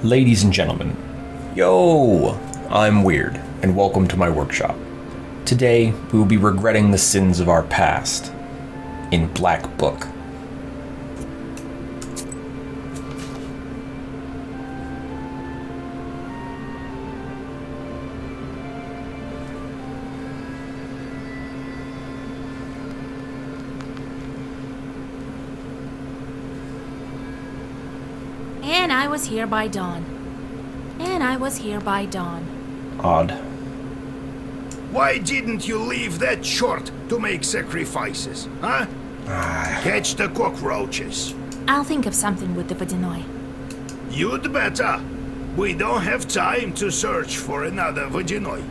Ladies and gentlemen, yo, I'm Weird, and welcome to my workshop. Today, we will be regretting the sins of our past in Black Book. And I was here by dawn. Odd. Why didn't you leave that short to make sacrifices, huh? Catch the cockroaches. I'll think of something with the Vodyanoi. You'd better. We don't have time to search for another Vodyanoi.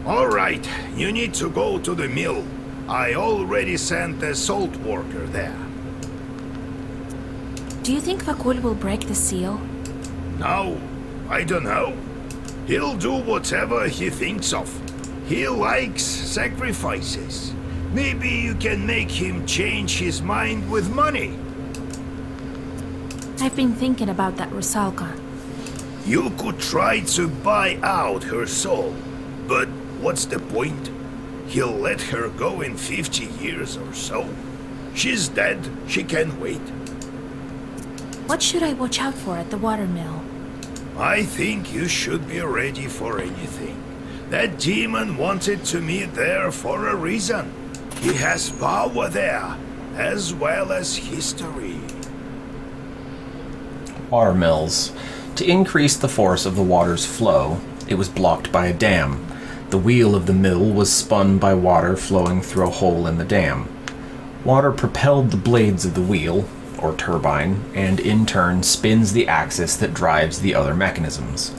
All right, you need to go to the mill. I already sent a salt worker there. Do you think Vakul will break the seal? No, I don't know. He'll do whatever he thinks of. He likes sacrifices. Maybe you can make him change his mind with money. I've been thinking about that Rusalka. You could try to buy out her soul, but what's the point? He'll let her go in 50 years or so. She's dead, she can wait. What should I watch out for at the watermill? I think you should be ready for anything. That demon wanted to meet there for a reason. He has power there, as well as history. Watermills. To increase the force of the water's flow, it was blocked by a dam. The wheel of the mill was spun by water flowing through a hole in the dam. Water propelled the blades of the wheel, or turbine, and in turn spins the axis that drives the other mechanisms.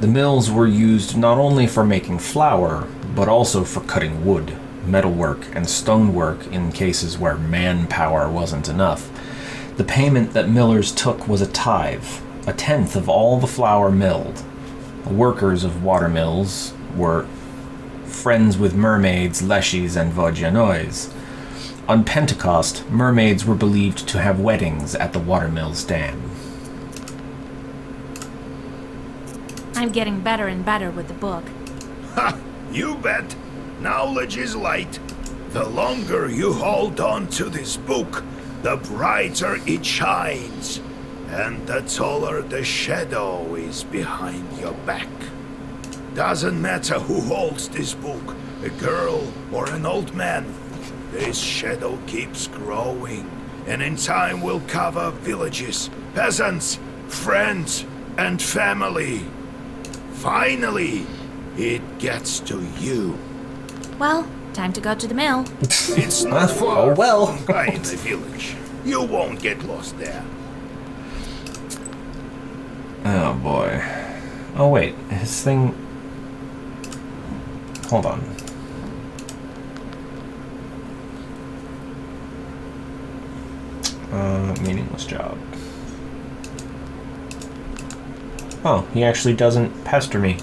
The mills were used not only for making flour, but also for cutting wood, metalwork, and stonework in cases where manpower wasn't enough. The payment that millers took was a tithe, a tenth of all the flour milled. The workers of watermills were friends with mermaids, leshies, and Vodjanois. On Pentecost, mermaids were believed to have weddings at the watermill's dam. I'm getting better and better with the book. Ha! You bet. Knowledge is light. The longer you hold on to this book, the brighter it shines. And the taller the shadow is behind your back. Doesn't matter who holds this book, a girl or an old man. This shadow keeps growing, and in time will cover villages, peasants, friends, and family. Finally, it gets to you. Well, time to go to the mill. It's not far Oh, well. from by the village. You won't get lost there. Oh boy. Oh wait, his thing... Hold on. Meaningless job. Oh, he actually doesn't pester me.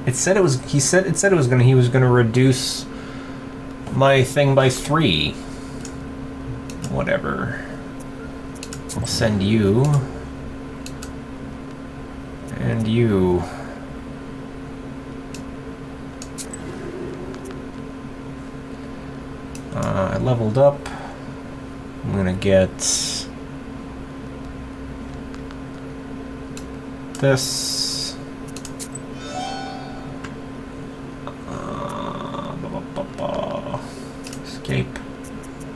It said it was. He said it was gonna. He was gonna reduce my thing by 3. Whatever. I'll send you and you. I leveled up. I'm gonna get this. Escape.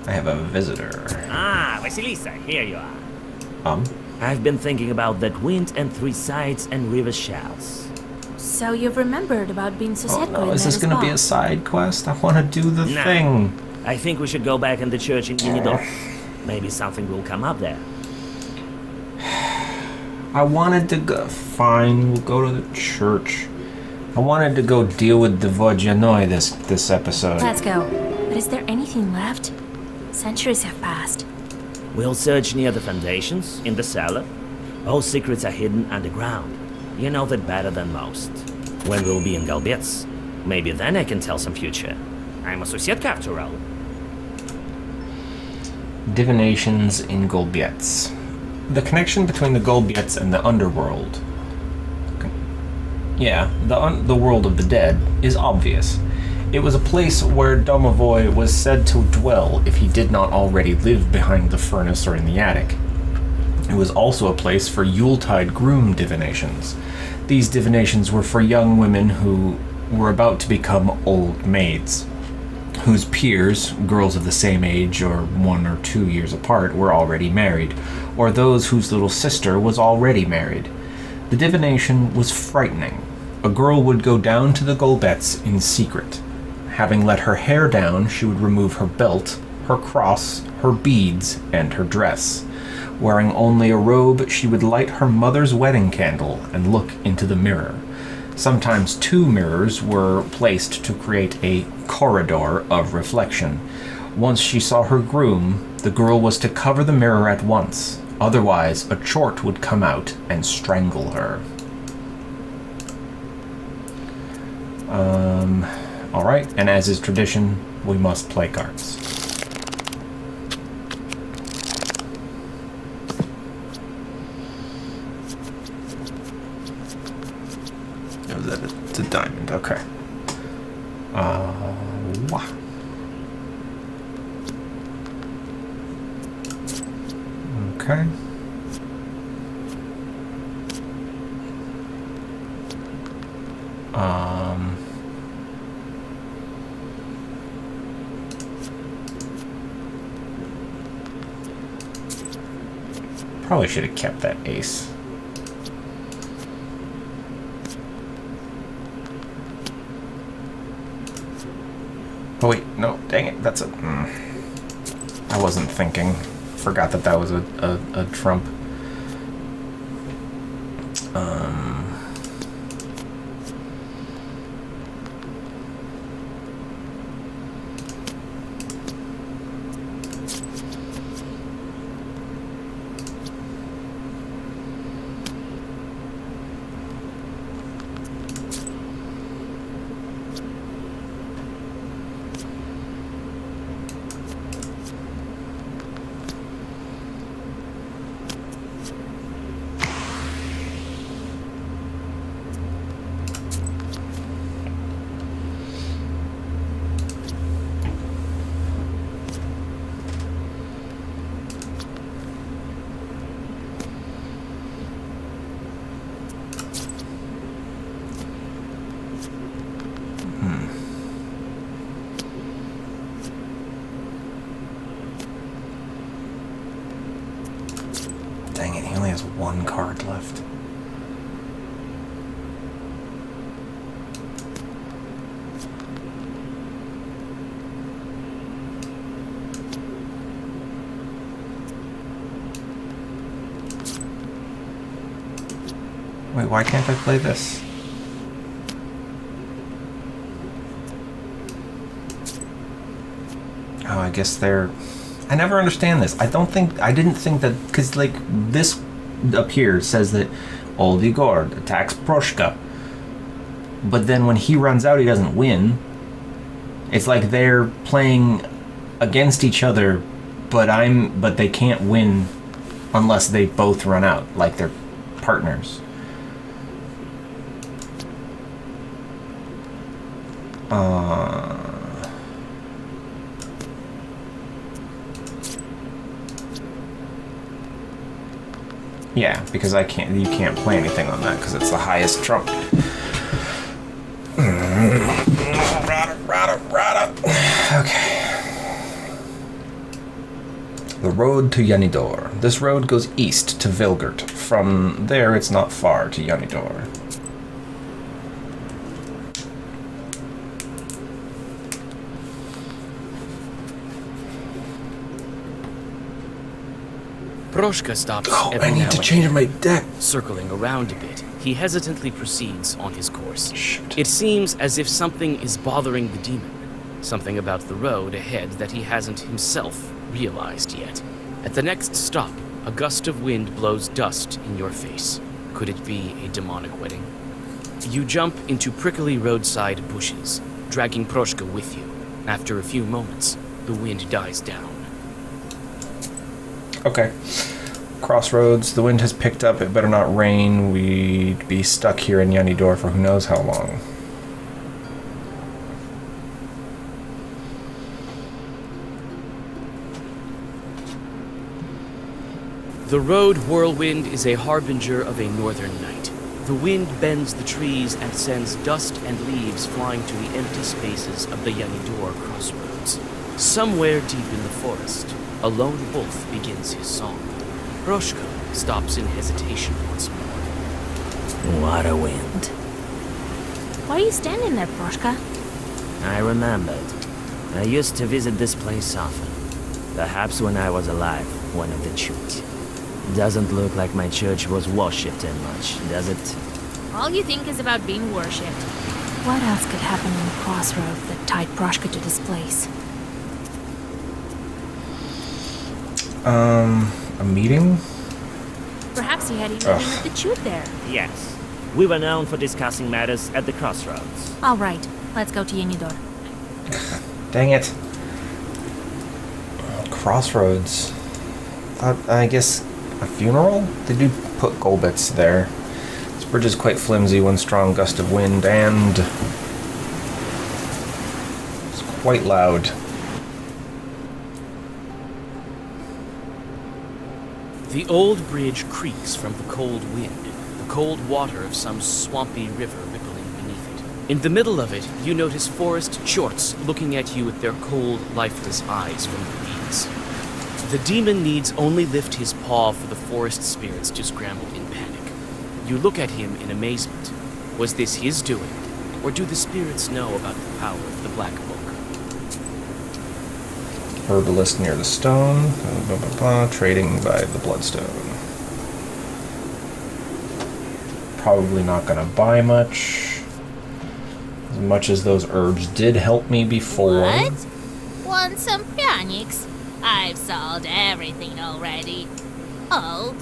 I have a visitor. Ah, Vasilisa, here you are. I've been thinking about that wind and 3 sides and river shells. So you've remembered about being so Oh secret. no, is this gonna be a side quest? I wanna do the Nah. thing. I think we should go back in the church in Unidor. Maybe something will come up there. I wanted to go. Fine, we'll go to the church. I wanted to go deal with the Vodjanoi this episode. Let's go. But is there anything left? Centuries have passed. We'll search near the foundations, in the cellar. All secrets are hidden underground. You know that better than most. When we'll be in Golbets, maybe then I can tell some future. I'm a Susietka after all. Divinations in Golbets. The connection between the Golbets and the underworld Yeah, the world of the dead is obvious. It was a place where Domovoy was said to dwell if he did not already live behind the furnace or in the attic. It was also a place for Yuletide groom divinations. These divinations were for young women who were about to become old maids, whose peers, girls of the same age or 1 or 2 years apart, were already married, or those whose little sister was already married. The divination was frightening. A girl would go down to the Golbets in secret. Having let her hair down, she would remove her belt, her cross, her beads, and her dress. Wearing only a robe, she would light her mother's wedding candle and look into the mirror. Sometimes 2 mirrors were placed to create a corridor of reflection. Once she saw her groom, the girl was to cover the mirror at once. Otherwise, a chort would come out and strangle her. Alright, and as is tradition, we must play cards. It's a diamond, okay. Okay. Probably should have kept that ace. Oh wait, no, dang it, that's a... I wasn't thinking. Forgot that was a trump. Dang it, he only has 1 card left. Wait, why can't I play this? Oh, I guess they're... I never understand this. I didn't think that... Because, like, this up here says that Old Igor attacks Proshka. But then when he runs out, he doesn't win. It's like they're playing against each other, but they can't win unless they both run out, like they're partners. Yeah, because you can't play anything on that because it's the highest trump. Okay. The road to Yanidor. This road goes east to Vilgert. From there, it's not far to Yanidor. Proshka stops every I need now to and change then. my deck. Circling around a bit, he hesitantly proceeds on his course. Shoot. It seems as if something is bothering the demon. Something about the road ahead that he hasn't himself realized yet. At the next stop, a gust of wind blows dust in your face. Could it be a demonic wedding? You jump into prickly roadside bushes, dragging Proshka with you. After a few moments, the wind dies down. Okay. Crossroads, the wind has picked up. It better not rain. We'd be stuck here in Yanidor for who knows how long. The road whirlwind is a harbinger of a northern night. The wind bends the trees and sends dust and leaves flying to the empty spaces of the Yanidor crossroads. Somewhere deep in the forest, a lone wolf begins his song. Proshka stops in hesitation once more. What a wind. Why are you standing there, Proshka? I remembered. I used to visit this place often. Perhaps when I was alive, one of the church. Doesn't look like my church was worshipped in much, does it? All you think is about being worshipped. What else could happen in the crossroads that tied Proshka to this place? A meeting? Perhaps he had a meeting with the Chute there. Yes. We were known for discussing matters at the crossroads. All right, let's go to Yanidor. Dang it. Crossroads. I guess a funeral? They do put gold bits there. This bridge is quite flimsy, one strong gust of wind, and it's quite loud. The old bridge creaks from the cold wind, the cold water of some swampy river rippling beneath it. In the middle of it, you notice forest chorts looking at you with their cold, lifeless eyes from the reeds. The demon needs only lift his paw for the forest spirits to scramble in panic. You look at him in amazement. Was this his doing, or do the spirits know about the power of the Black Book? Herbalist near the stone. Trading by the bloodstone. Probably not gonna buy much. As much as those herbs did help me before. What? Want some panics? I've sold everything already. Oh.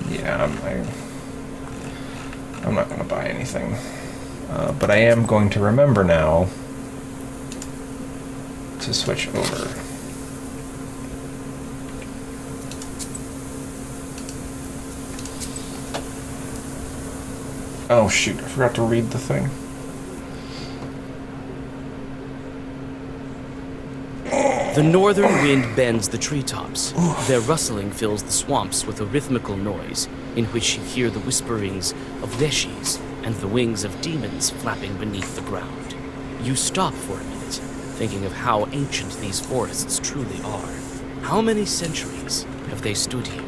Yeah, I'm not gonna buy anything. But I am going to remember now to switch over. Oh shoot, I forgot to read the thing. The northern wind bends the treetops. Their rustling fills the swamps with a rhythmical noise, in which you hear the whisperings of veshis and the wings of demons flapping beneath the ground. You stop for a minute, thinking of how ancient these forests truly are. How many centuries have they stood here?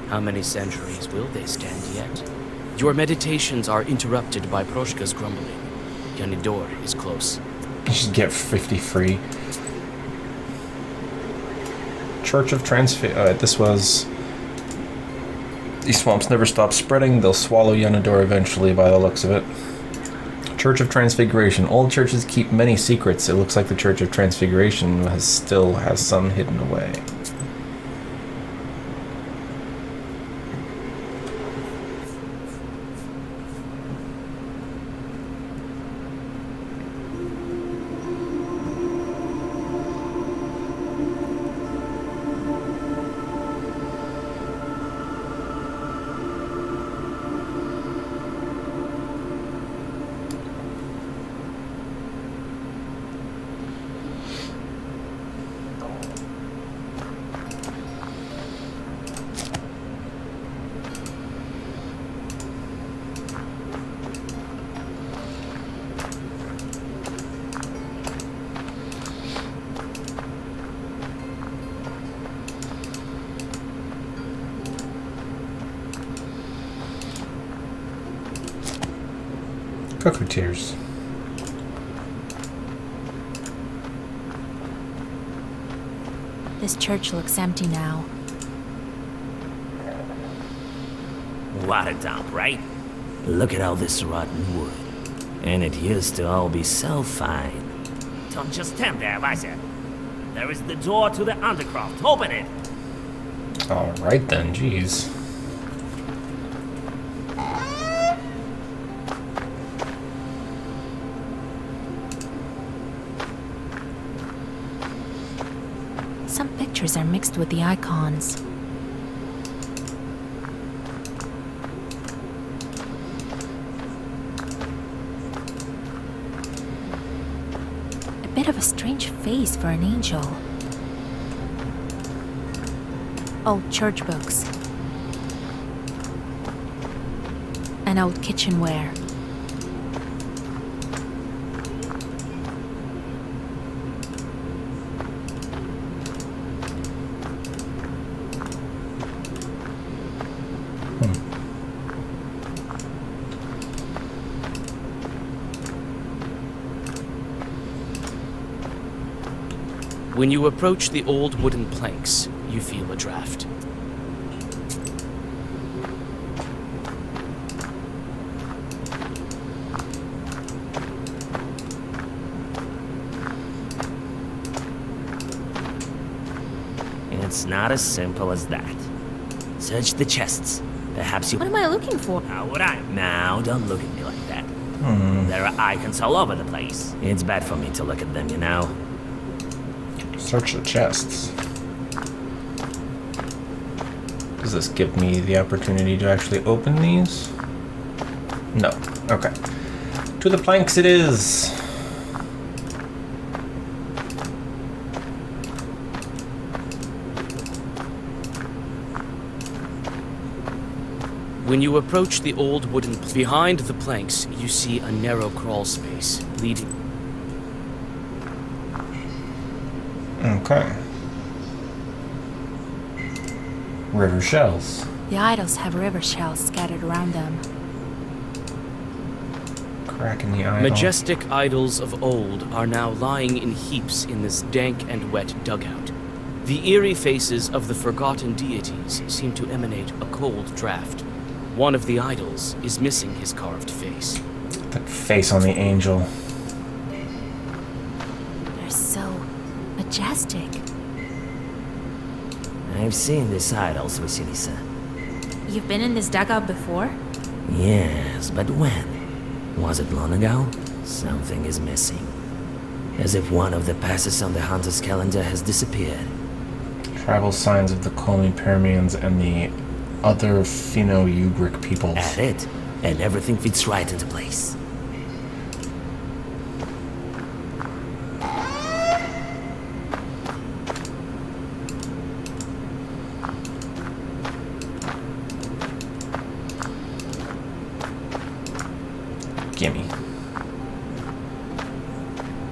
How many centuries will they stand yet? Your meditations are interrupted by Proshka's grumbling. Yanidor is close. You should get 50 free. Church of this was... These swamps never stop spreading. They'll swallow Yanidor eventually by the looks of it. Church of Transfiguration. Old churches keep many secrets. It looks like the Church of Transfiguration still has some hidden away. Cuckoo tears. This church looks empty now. What a dump, right? Look at all this rotten wood. And it used to all be so fine. Don't just stand there, Vasilisa. There is the door to the undercroft. Open it! Alright then, jeez. signatures are mixed with the icons. A bit of a strange face for an angel. Old church books. And old kitchenware. When you approach the old wooden planks, you feel a draft. It's not as simple as that. Search the chests. Perhaps you... What am I looking for? How would I? Now, don't look at me like that. There are icons all over the place. It's bad for me to look at them, you know? Search the chests. Does this give me the opportunity to actually open these? No. Okay. To the planks it is! When you approach the old wooden... Behind the planks, you see a narrow crawl space leading... Okay. River shells. The idols have river shells scattered around them. Crack in the idol. Majestic idols of old are now lying in heaps in this dank and wet dugout. The eerie faces of the forgotten deities seem to emanate a cold draft. One of the idols is missing his carved face. That face on the angel. They're so majestic. I've seen these idols, Vasilisa. You've been in this dugout before? Yes, but when? Was it long ago? Something is missing. As if one of the passes on the hunter's calendar has disappeared. Tribal signs of the Komi-Permians and the other Finno-Ugric peoples. Add it, and everything fits right into place. Gimme.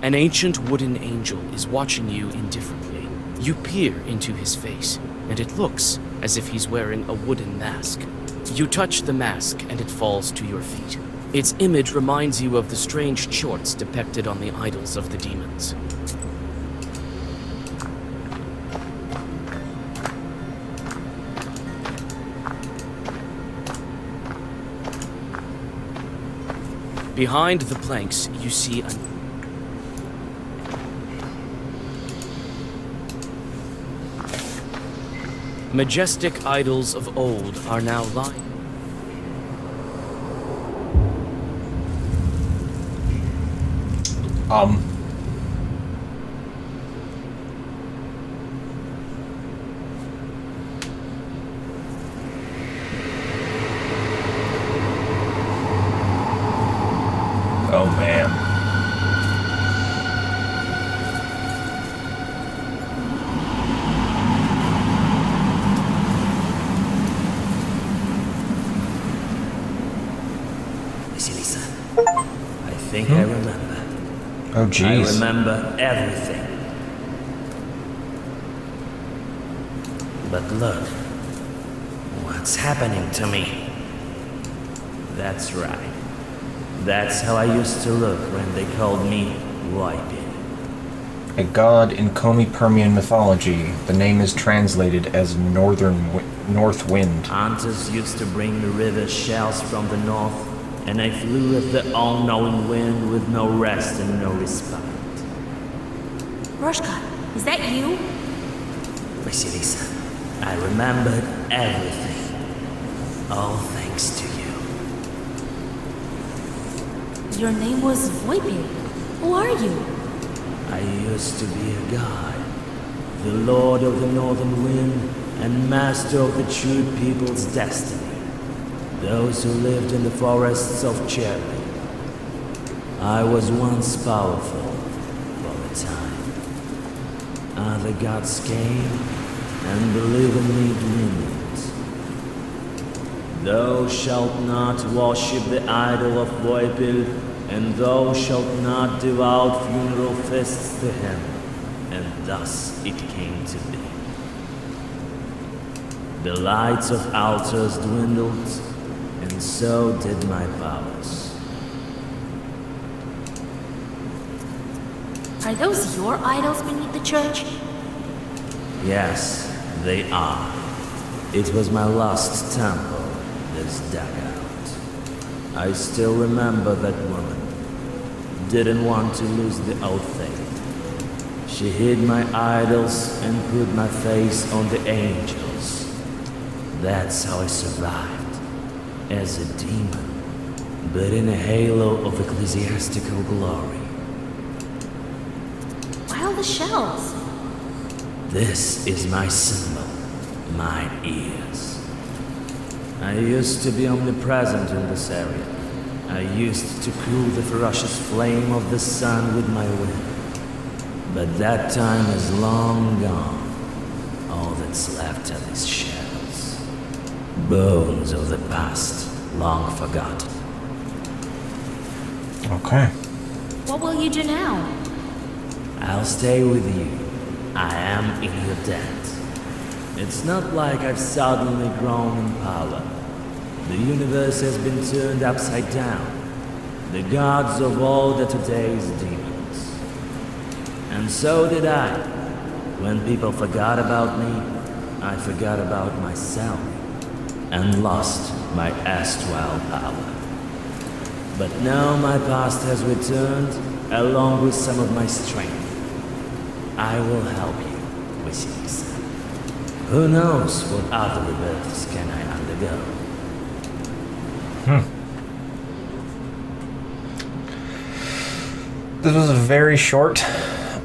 An ancient wooden angel is watching you indifferently. You peer into his face, and it looks as if he's wearing a wooden mask. You touch the mask, and it falls to your feet. Its image reminds you of the strange chorts depicted on the idols of the demons. Behind the planks, you see a... Majestic idols of old are now lying. Oh man. Vasilisa, I think I remember. Oh jeez. I remember everything. But look, what's happening to me? That's right. That's how I used to look when they called me Wiping. A god in Komi-Permian mythology. The name is translated as North Wind. Hunters used to bring the river shells from the north, and I flew with the all-knowing wind with no rest and no respite. Roshka, is that you? Vasilisa, I remembered everything. All thanks to you. Your name was Voipin. Who are you? I used to be a god. the Lord of the Northern Wind and master of the true people's destiny, those who lived in the forests of Cherry. I was once powerful for a time. Other gods came and believed in me dwindled. Thou shalt not worship the idol of Voipil, and thou shalt not devote funeral feasts to him. And thus it came to be. The lights of altars dwindled, and so did my powers. Are those your idols beneath the church? Yes, they are. It was my lost temple, this dugout. I still remember that woman. Didn't want to lose the old faith. She hid my idols and put my face on the angels. That's how I survived. As a demon, but in a halo of ecclesiastical glory. Why all the shells? This is my symbol, my ears. I used to be omnipresent in this area. I used to cool the ferocious flame of the sun with my wind. But that time is long gone. All that's left are these shells. Bones of the past, long forgotten. Okay. What will you do now? I'll stay with you. I am in your debt. It's not like I've suddenly grown in power. The universe has been turned upside down. The gods of old are today's demons. And so did I. When people forgot about me, I forgot about myself and lost my erstwhile power. But now my past has returned, along with some of my strength. I will help you, Vasilisa. Who knows what other rebirths can I undergo? This was very short.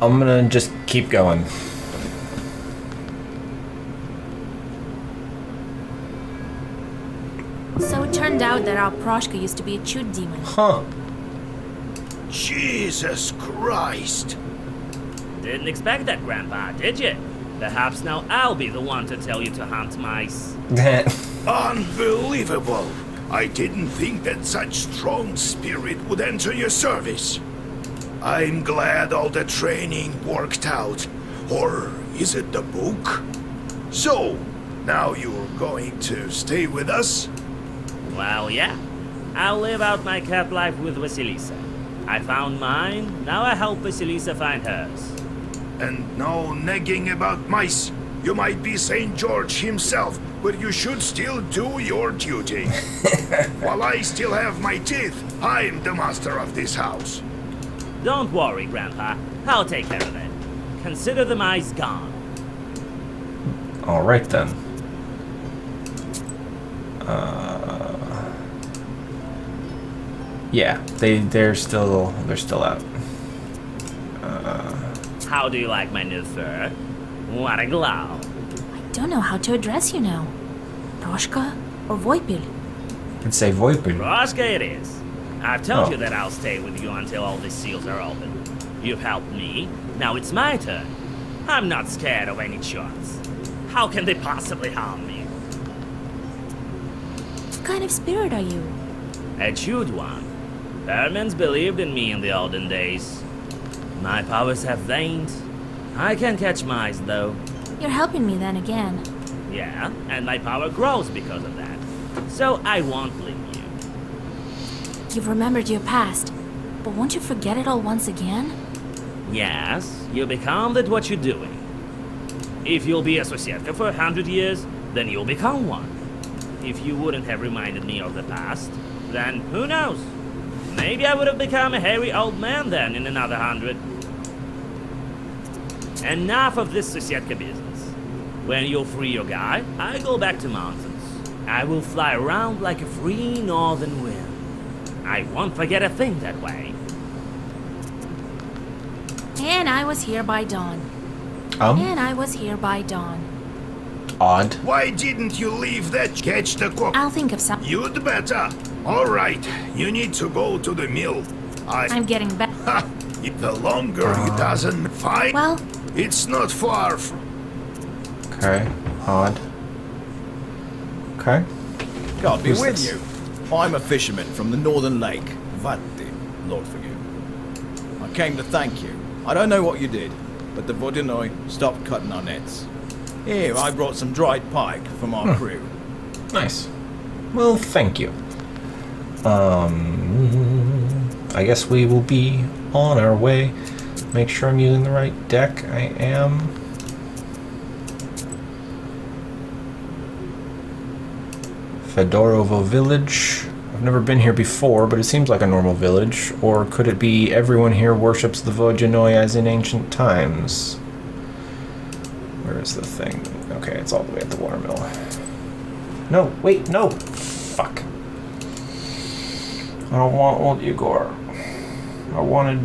I'm gonna just keep going. So it turned out that our Proshka used to be a chute demon. Huh. Jesus Christ! Didn't expect that, Grandpa, did you? Perhaps now I'll be the one to tell you to hunt mice. Unbelievable! I didn't think that such strong spirit would enter your service. I'm glad all the training worked out. Or is it the book? So, now you're going to stay with us? Well, yeah. I'll live out my cat life with Vasilisa. I found mine, now I help Vasilisa find hers. And no nagging about mice. You might be St. George himself, but you should still do your duty. While I still have my teeth, I'm the master of this house. Don't worry, Grandpa. I'll take care of it. Consider the mice gone. All right then. Yeah, they're still out. How do you like my new fur? What a glow. I don't know how to address you now. Proshka or Voipil? I'd say Voipil. Roska it is. I've told Oh. you that I'll stay with you until all the seals are open. You've helped me, now it's my turn. I'm not scared of any charts. How can they possibly harm me? What kind of spirit are you? A chewed one. Permans believed in me in the olden days. My powers have waned. I can catch mice, though. You're helping me then again. Yeah, and my power grows because of that. So I won't leave you. You've remembered your past, but won't you forget it all once again? Yes, you become that what you're doing. If you'll be a Societka for 100 years, then you'll become one. If you wouldn't have reminded me of the past, then who knows? Maybe I would have become a hairy old man then in another 100. Enough of this Societka business. When you'll free your guy, I go back to mountains. I will fly around like a free northern wind. I won't forget a thing that way. And I was here by dawn. And I was here by dawn. Odd. Why didn't you leave that catch the cook? I'll think of something. You'd better. All right, you need to go to the mill. I'm getting back. Ha! The longer it doesn't fight, Well, it's not far from... Okay. Odd. Okay. God be Who's with this? you. I'm a fisherman from the northern lake. Vatti, Lord forgive. I came to thank you. I don't know what you did, but the Vodinoi stopped cutting our nets. Here, I brought some dried pike from our crew. Nice. Well, thank you. I guess we will be on our way. Make sure I'm using the right deck. I am. Fedorovo Village. I've never been here before, but it seems like a normal village. Or could it be everyone here worships the Vodinoi as in ancient times? Where is the thing? Okay, it's all the way at the watermill. No, wait, no! Fuck. I don't want old Igor. I wanted...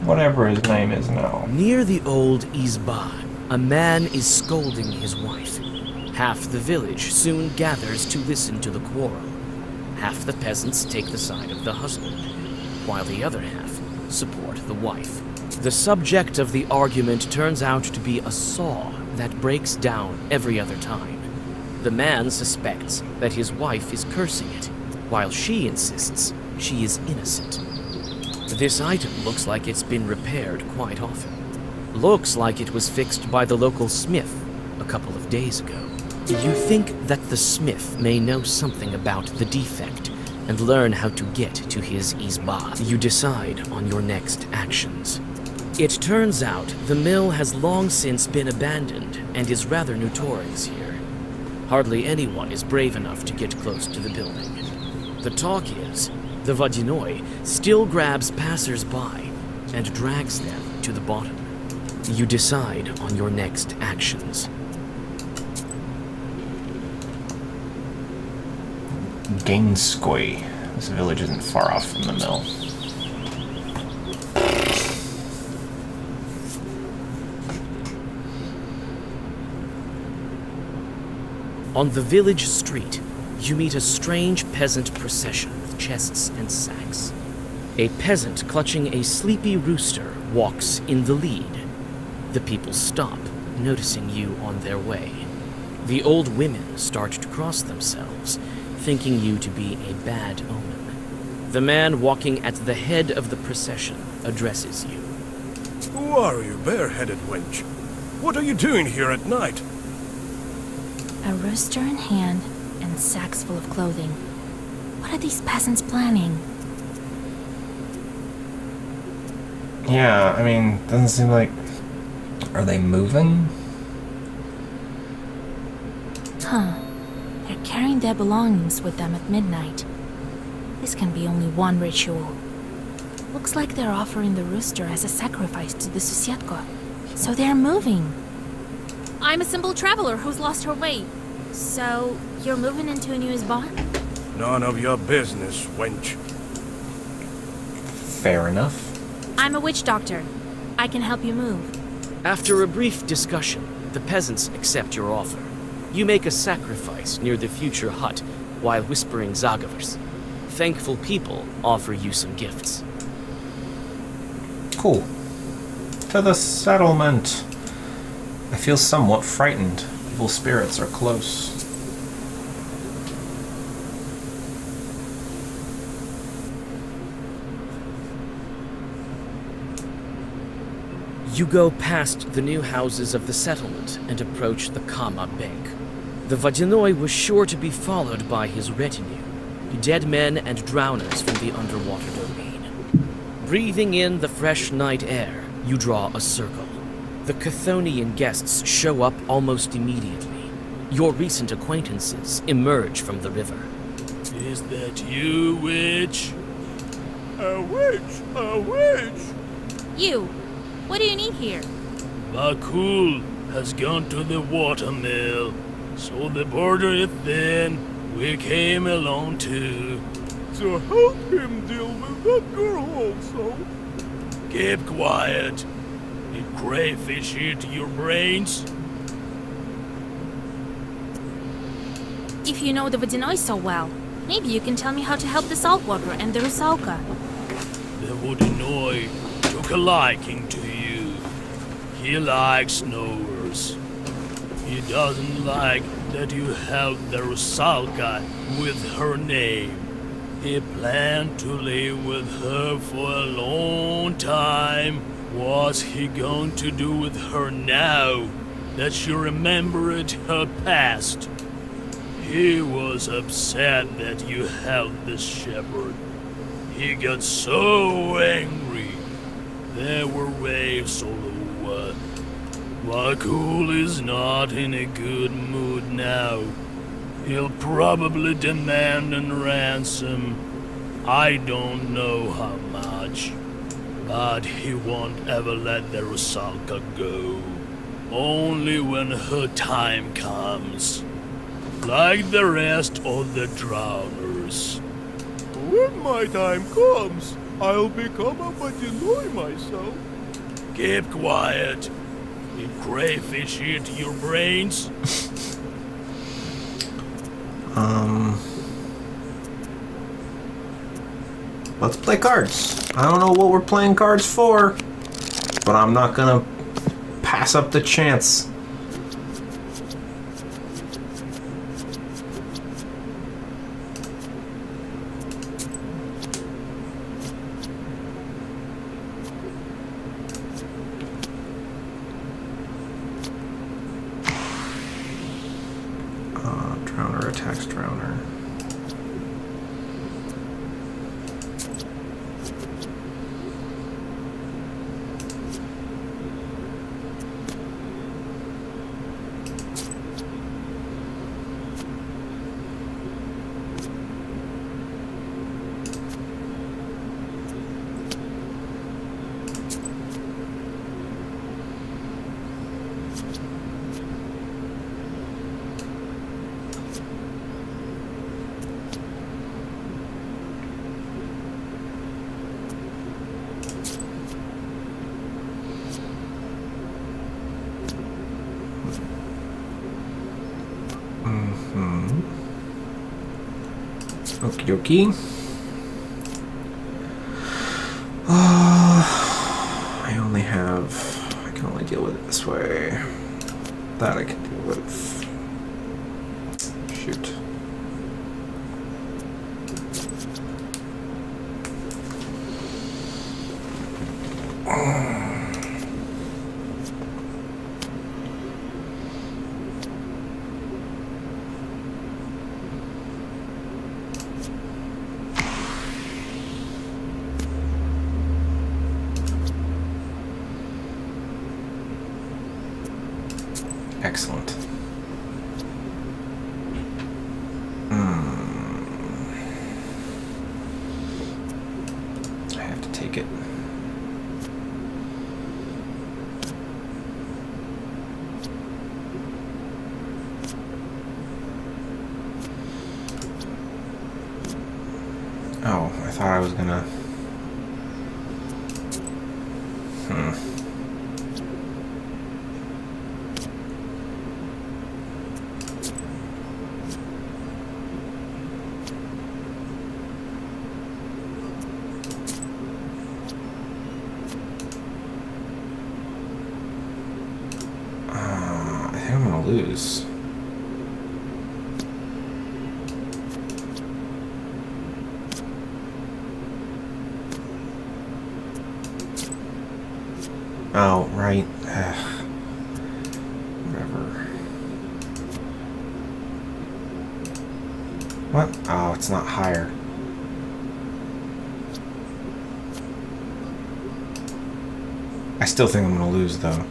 whatever his name is now. Near the old Izba, a man is scolding his wife. Half the village soon gathers to listen to the quarrel. Half the peasants take the side of the husband, while the other half support the wife. The subject of the argument turns out to be a saw that breaks down every other time. The man suspects that his wife is cursing it, while she insists she is innocent. This item looks like it's been repaired quite often. Looks like it was fixed by the local smith a couple of days ago. You think that the smith may know something about the defect and learn how to get to his Izba. You decide on your next actions. It turns out the mill has long since been abandoned and is rather notorious here. Hardly anyone is brave enough to get close to the building. The talk is, the Vodinoi still grabs passers-by and drags them to the bottom. You decide on your next actions. Gainskoy. This village isn't far off from the mill. On the village street, you meet a strange peasant procession with chests and sacks. A peasant clutching a sleepy rooster walks in the lead. The people stop, noticing you on their way. The old women start to cross themselves, thinking you to be a bad omen. The man walking at the head of the procession addresses you. Who are you, bareheaded wench? What are you doing here at night? A rooster in hand and sacks full of clothing. What are these peasants planning? Yeah, I mean, doesn't seem like... Are they moving? Huh. They're carrying their belongings with them at midnight. This can be only one ritual. Looks like they're offering the rooster as a sacrifice to the Susiatko. So they're moving. I'm a simple traveler who's lost her way. So, you're moving into a new spot? None of your business, wench. Fair enough. I'm a witch doctor. I can help you move. After a brief discussion, the peasants accept your offer. You make a sacrifice near the future hut while whispering Zagavers. Thankful people offer you some gifts. Cool. To the settlement. I feel somewhat frightened. Evil spirits are close. You go past the new houses of the settlement and approach the Kama Bank. The Vodinoi was sure to be followed by his retinue, dead men and drowners from the underwater domain. Breathing in the fresh night air, you draw a circle. The Chthonian guests show up almost immediately. Your recent acquaintances emerge from the river. Is that you, witch? A witch! A witch! You! What do you need here? Bakul has gone to the watermill, so the border is thin. We came along too. To help him deal with that girl also. Keep quiet. Did crayfish eat your brains? If you know the Vodinoi so well, maybe you can tell me how to help the Saltwater and the Rusalka. The Vodinoi took a liking to you. He likes knowers. He doesn't like that you helped the Rusalka with her name. He planned to live with her for a long time. What's he going to do with her now that she remembered her past? He was upset that you helped the shepherd. He got so angry. There were waves all over. Wakul is not in a good mood now. He'll probably demand a ransom. I don't know how much. But he won't ever let the Rusalka go. Only when her time comes. Like the rest of the drowners. When my time comes, I'll become a Vodinoi myself. Keep quiet. Did crayfish eat your brains? Let's play cards. I don't know what we're playing cards for, but I'm not gonna pass up the chance. Drowner attacks Drowner. Okie dokie. I can only deal with it this way. That I can deal with. Shoot. Excellent. I have to take it. Oh, I thought I was gonna... I think I'm gonna lose. Oh, right. Whatever. What? Oh, it's not higher. I still think I'm gonna lose, though.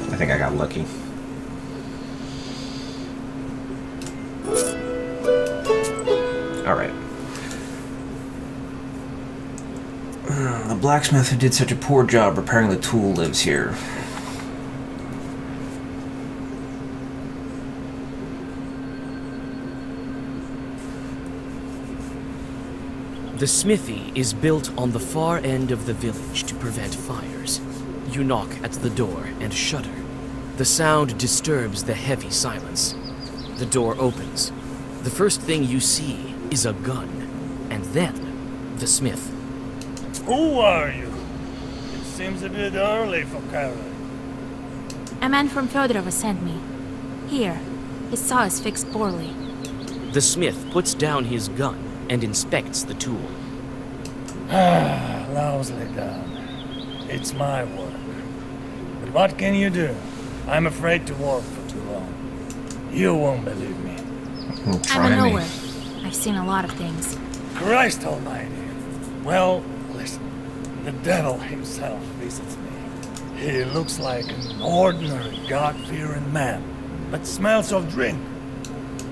I think I got lucky. blacksmith who did such a poor job repairing the tool lives here. The smithy is built on the far end of the village to prevent fires. You knock at the door and shudder. The sound disturbs the heavy silence. The door opens. The first thing you see is a gun, and then the smith. Who are you? It seems a bit early for Karen. A man from Fedorova sent me. Here, his saw is fixed poorly. The smith puts down his gun and inspects the tool. Lousily done. It's my work. But what can you do? I'm afraid to work for too long. You won't believe me. I'm a knower. I've seen a lot of things. Christ almighty. Well, listen. The devil himself visits me. He looks like an ordinary, God-fearing man, but smells of drink.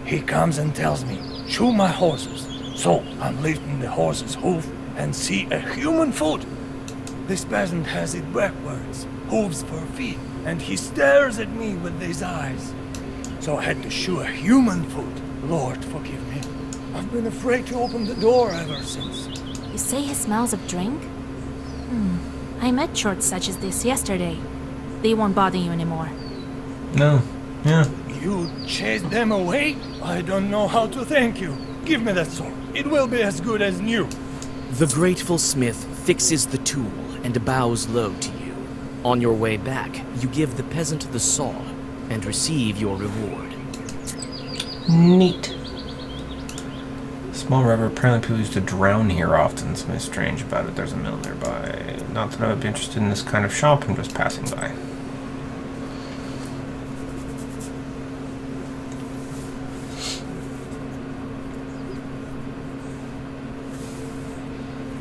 He comes and tells me, shoe my horses. So I'm lifting the horse's hoof and see a human foot. This peasant has it backwards, hooves for feet, and he stares at me with these eyes. So I had to shoe a human foot. Lord, forgive me. I've been afraid to open the door ever since. You say he smells of drink? I met shorts such as this yesterday. They won't bother you anymore. No. Yeah. You chased them away? I don't know how to thank you. Give me that sword. It will be as good as new. The grateful smith fixes the tool and bows low to you. On your way back, you give the peasant the saw and receive your reward. Neat. Small river. Apparently people used to drown here often. Something strange about it. There's a mill nearby. Not that I would be interested in this kind of shop. I'm just passing by.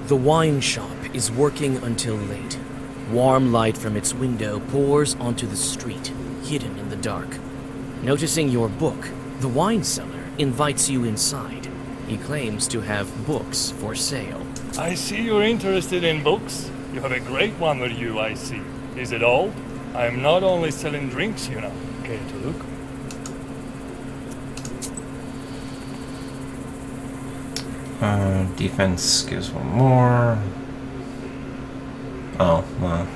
The wine shop is working until late. Warm light from its window pours onto the street, hidden in the dark. Noticing your book, the wine seller invites you inside. He claims to have books for sale. I see you're interested in books. You have a great one with you, I see. Is it old? I am not only selling drinks, you know. Care to look? Defense gives one more. Oh, well.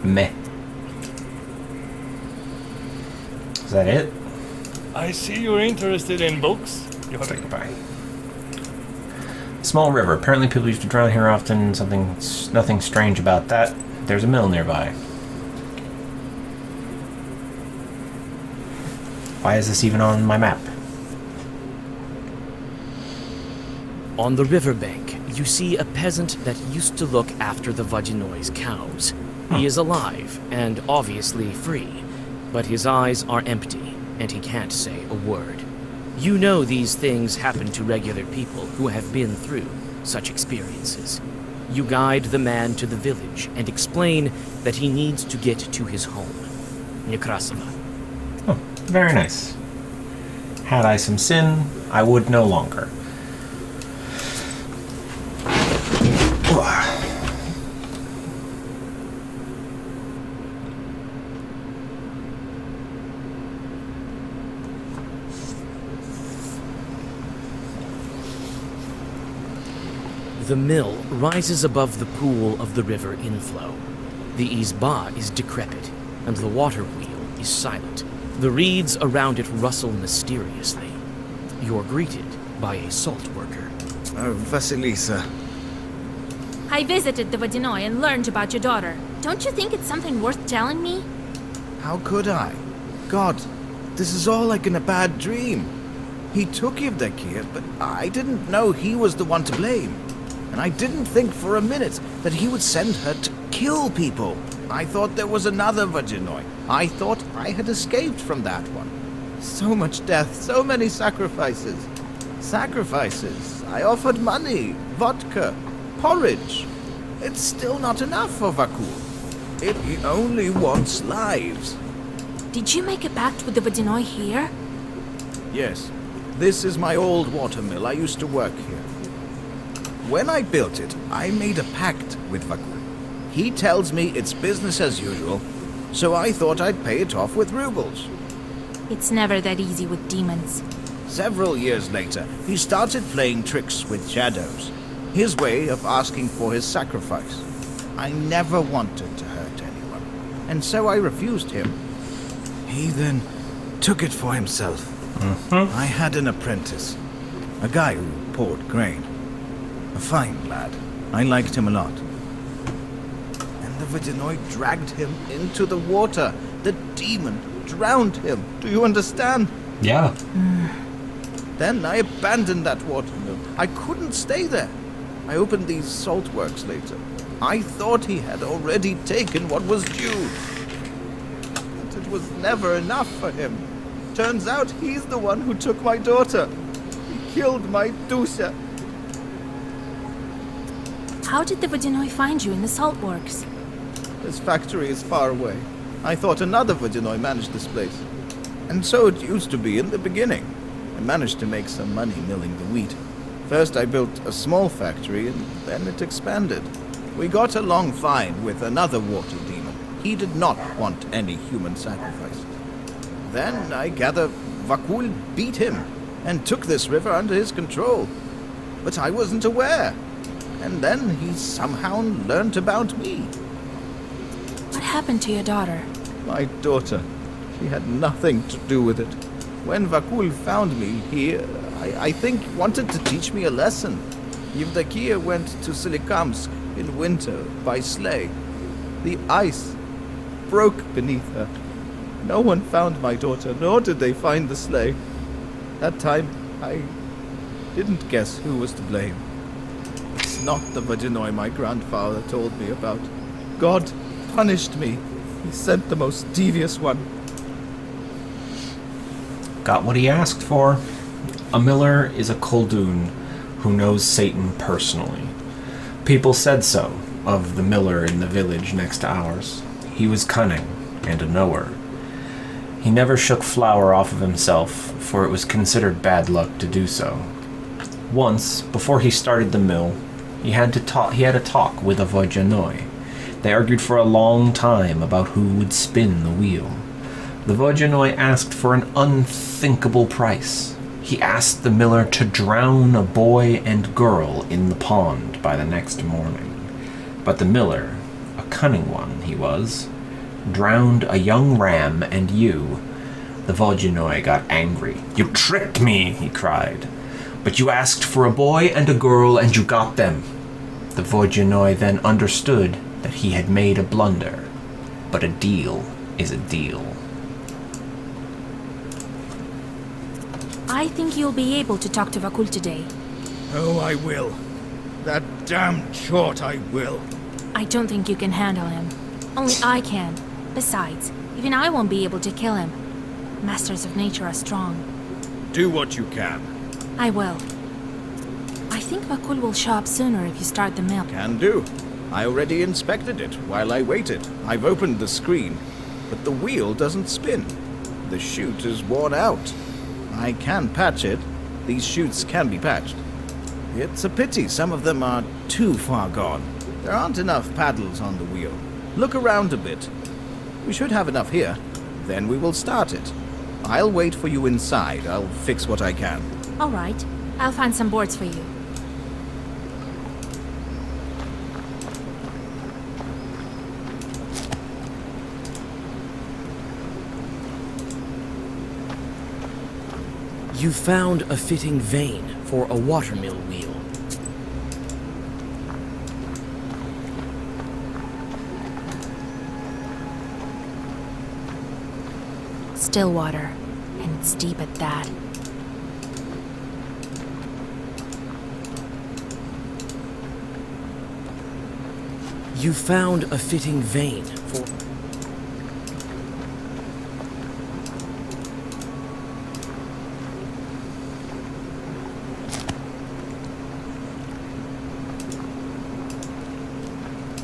Meh. Is that it? I see you're interested in books. You have Say goodbye. Small river. Apparently people used to drown here often. Nothing strange about that. There's a mill nearby. Why is this even on my map? On the riverbank, you see a peasant that used to look after the Vadinoi's cows. He is alive and obviously free, but his eyes are empty and he can't say a word. You know these things happen to regular people who have been through such experiences. You guide the man to the village and explain that he needs to get to his home, Nekrasova. Oh, very nice. Had I some sin, I would no longer. The mill rises above the pool of the river inflow. The izba is decrepit, and the water wheel is silent. The reeds around it rustle mysteriously. You're greeted by a salt worker. Oh, Vasilisa. I visited the Vadinoi and learned about your daughter. Don't you think it's something worth telling me? How could I? God, this is all like in a bad dream. He took Yevdokia, but I didn't know he was the one to blame. And I didn't think for a minute that he would send her to kill people. I thought there was another Vadinoi. I thought I had escaped from that one. So much death, so many sacrifices. Sacrifices. I offered money, vodka, porridge. It's still not enough for Vakul. He only wants lives. Did you make a pact with the Vadinoi here? Yes. This is my old watermill. I used to work here. When I built it, I made a pact with Vakul. He tells me it's business as usual, so I thought I'd pay it off with rubles. It's never that easy with demons. Several years later, he started playing tricks with shadows. His way of asking for his sacrifice. I never wanted to hurt anyone, and so I refused him. He then took it for himself. I had an apprentice, a guy who poured grain. A fine lad. I liked him a lot. And the Vodyanoi dragged him into the water. The demon drowned him. Do you understand? Yeah. Then I abandoned that watermill. I couldn't stay there. I opened these salt works later. I thought he had already taken what was due. But it was never enough for him. Turns out he's the one who took my daughter. He killed my Dusa. How did the Vodyanoi find you in the salt works? This factory is far away. I thought another Vodyanoi managed this place. And so it used to be in the beginning. I managed to make some money milling the wheat. First I built a small factory, and then it expanded. We got along fine with another water demon. He did not want any human sacrifice. Then I gather Vakul beat him and took this river under his control. But I wasn't aware. And then he somehow learned about me. What happened to your daughter? My daughter. She had nothing to do with it. When Vakul found me, he, I think, wanted to teach me a lesson. Yevdokia went to Solikamsk in winter by sleigh. The ice broke beneath her. No one found my daughter, nor did they find the sleigh. That time, I didn't guess who was to blame. It's not the Vodyanoi my grandfather told me about. God punished me. He sent the most devious one. Got what he asked for. A miller is a Koldun who knows Satan personally. People said so of the miller in the village next to ours. He was cunning and a knower. He never shook flour off of himself, for it was considered bad luck to do so. Once, before he started the mill, he had a talk with a Vodyanoi. They argued for a long time about who would spin the wheel. The Vodyanoi asked for an unthinkable price. He asked the miller to drown a boy and girl in the pond by the next morning. But the miller, a cunning one he was, drowned a young ram and you. The Vodyanoi got angry. "You tricked me," he cried. "But you asked for a boy and a girl and you got them." The Vodyanoi then understood that he had made a blunder. But a deal is a deal. I think you'll be able to talk to Vakul today. Oh, I will. That damn chort I will. I don't think you can handle him. Only I can. Besides, even I won't be able to kill him. Masters of nature are strong. Do what you can. I will. I think Vakul will show up sooner if you start the mill. Can do. I already inspected it while I waited. I've opened the screen, but the wheel doesn't spin. The chute is worn out. I can patch it. These chutes can be patched. It's a pity some of them are too far gone. There aren't enough paddles on the wheel. Look around a bit. We should have enough here. Then we will start it. I'll wait for you inside. I'll fix what I can. All right. I'll find some boards for you. You found a fitting vein for a watermill wheel. Still water, and it's deep at that. You found a fitting vein for...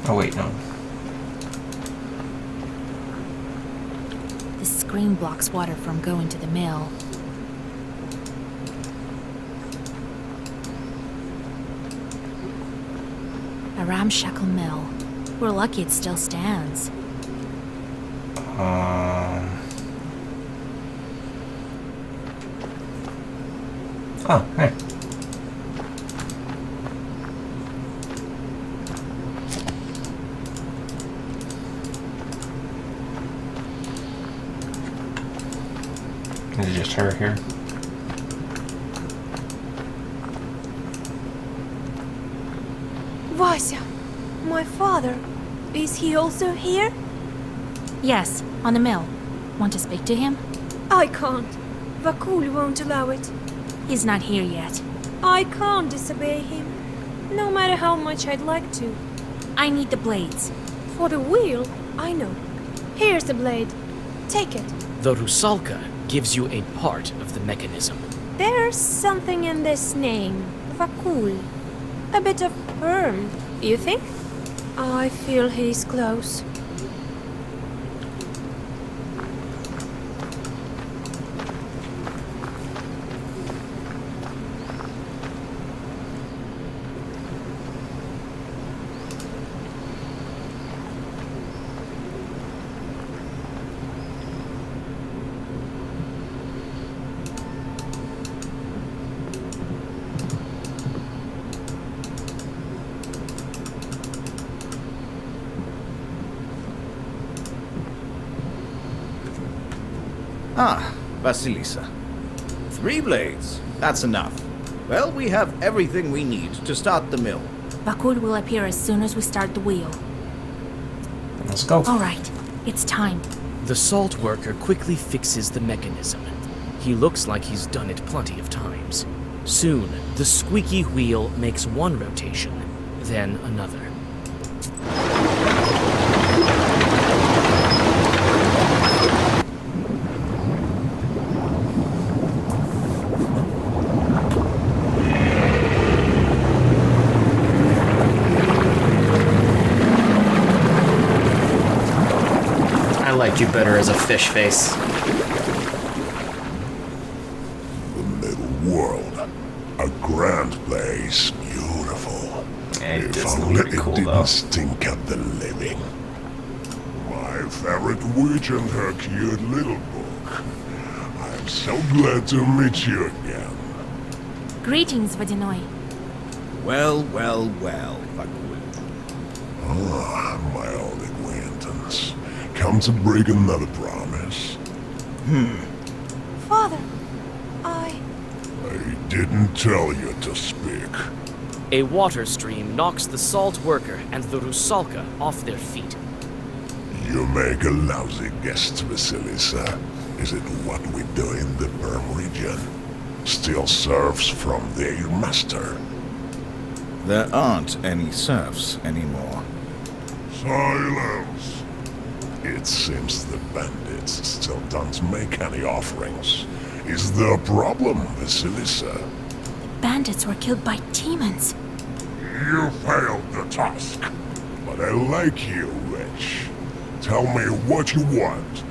Oh wait, no. The screen blocks water from going to the mill. A ramshackle mill. We're lucky it still stands. Oh, hey. Is it just her here? Vasya, my father, is he also here? Yes, on the mill. Want to speak to him? I can't. Vakul won't allow it. He's not here yet. I can't disobey him, no matter how much I'd like to. I need the blades. For the wheel, I know. Here's the blade. Take it. The Rusalka gives you a part of the mechanism. There's something in this name, Vakul. A bit of perm, you think? I feel he's close. Ah, Vasilisa. 3 blades. That's enough. Well, we have everything we need to start the mill. Bakul will appear as soon as we start the wheel. Let's go. All right, it's time. The salt worker quickly fixes the mechanism. He looks like he's done it plenty of times. Soon, the squeaky wheel makes one rotation, then another. I liked you better as a fish face. The middle world. A grand place. Beautiful. It If does look only pretty it cool, didn't though. stink at the living. My favorite witch and her cute little book. I'm so glad to meet you again. Greetings, Vadinoi. Well, Vakul. Ah, my old acquaintance. Come to break another promise. Father, I Didn't tell you to speak. A water stream knocks the salt worker and the Rusalka off their feet. You make a lousy guess, Vasilisa. Is it what we do in the Perm region? Steal serfs from their master. There aren't any serfs anymore. Silence! It seems the bandits still don't make any offerings. Is there a problem, Vasilisa? Bandits were killed by demons. You failed the task. But I like you, witch. Tell me what you want.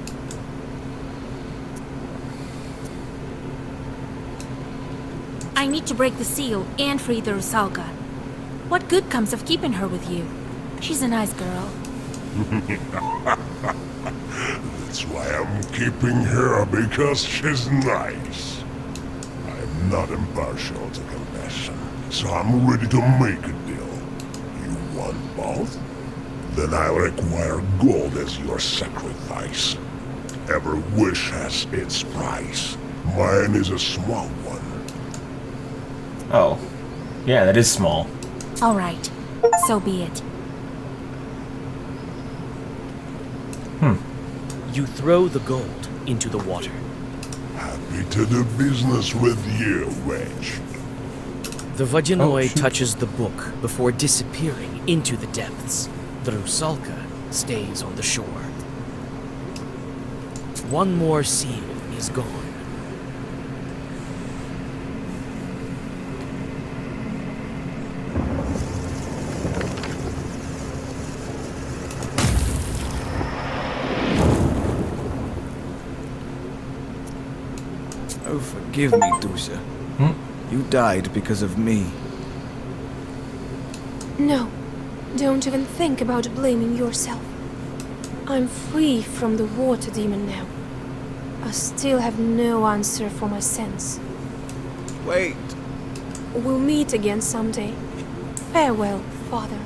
I need to break the seal and free the Rusalka. What good comes of keeping her with you? She's a nice girl. That's why I'm keeping her, because she's nice. I'm not impartial to compassion, so I'm ready to make a deal. You want both? Then I'll require gold as your sacrifice. Every wish has its price. Mine is a small one. Oh. Yeah, that is small. All right, so be it. You throw the gold into the water. Happy to do business with you, witch. The Vadinoi shoot. touches the book before disappearing into the depths. The Rusalka stays on the shore. One more seal is gone. Oh, forgive me, Dusha. You died because of me. No. Don't even think about blaming yourself. I'm free from the water demon now. I still have no answer for my sense. Wait. We'll meet again someday. Farewell, Father.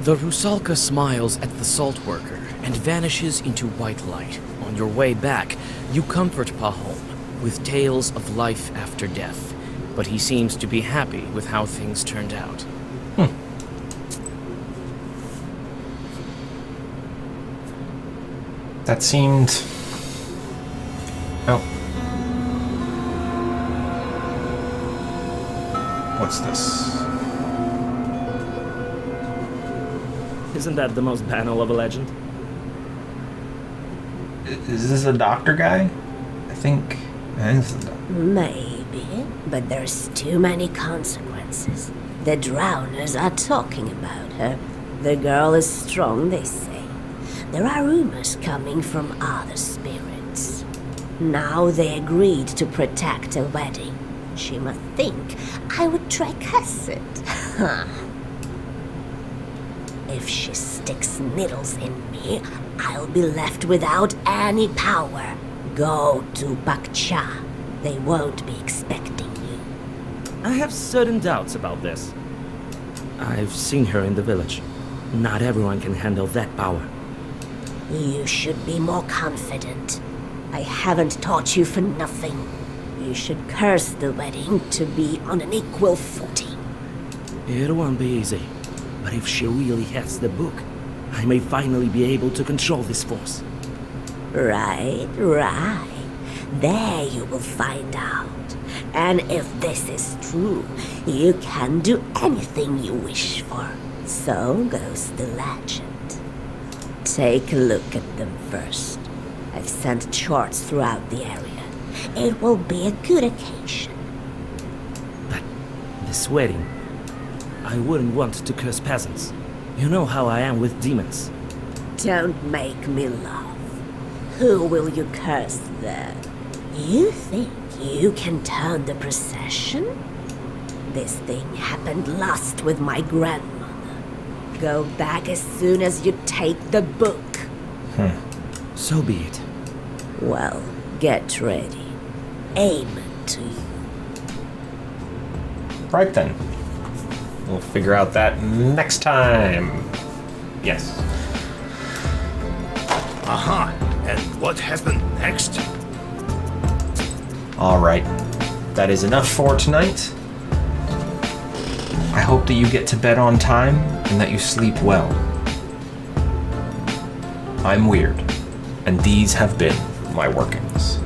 The Rusalka smiles at the salt worker and vanishes into white light. On your way back, you comfort Pahom with tales of life after death, but he seems to be happy with how things turned out. That seemed... Oh. What's this? Isn't that the most banal of a legend? Is this a doctor guy? I think... this is a doctor. Maybe, but there's too many consequences. The drowners are talking about her. The girl is strong, they say. There are rumors coming from other spirits. Now they agreed to protect a wedding. She must think I would try curse it. If she sticks needles in me, I'll be left without any power. Go to Bakcha. They won't be expecting you. I have certain doubts about this. I've seen her in the village. Not everyone can handle that power. You should be more confident. I haven't taught you for nothing. You should curse the wedding to be on an equal footing. It won't be easy. But if she really has the book, I may finally be able to control this force. Right. There you will find out. And if this is true, you can do anything you wish for. So goes the legend. Take a look at them first. I've sent charts throughout the area. It will be a good occasion. But this wedding, I wouldn't want to curse peasants. You know how I am with demons. Don't make me laugh. Who will you curse then? You think you can turn the procession? This thing happened last with my grandmother. Go back as soon as you take the book. So be it. Well, get ready. Amen to you. Right then. We'll figure out that next time. Yes. Aha! And what happened next? Alright. That is enough for tonight. I hope that you get to bed on time and that you sleep well. I'm Weird, and these have been my workings.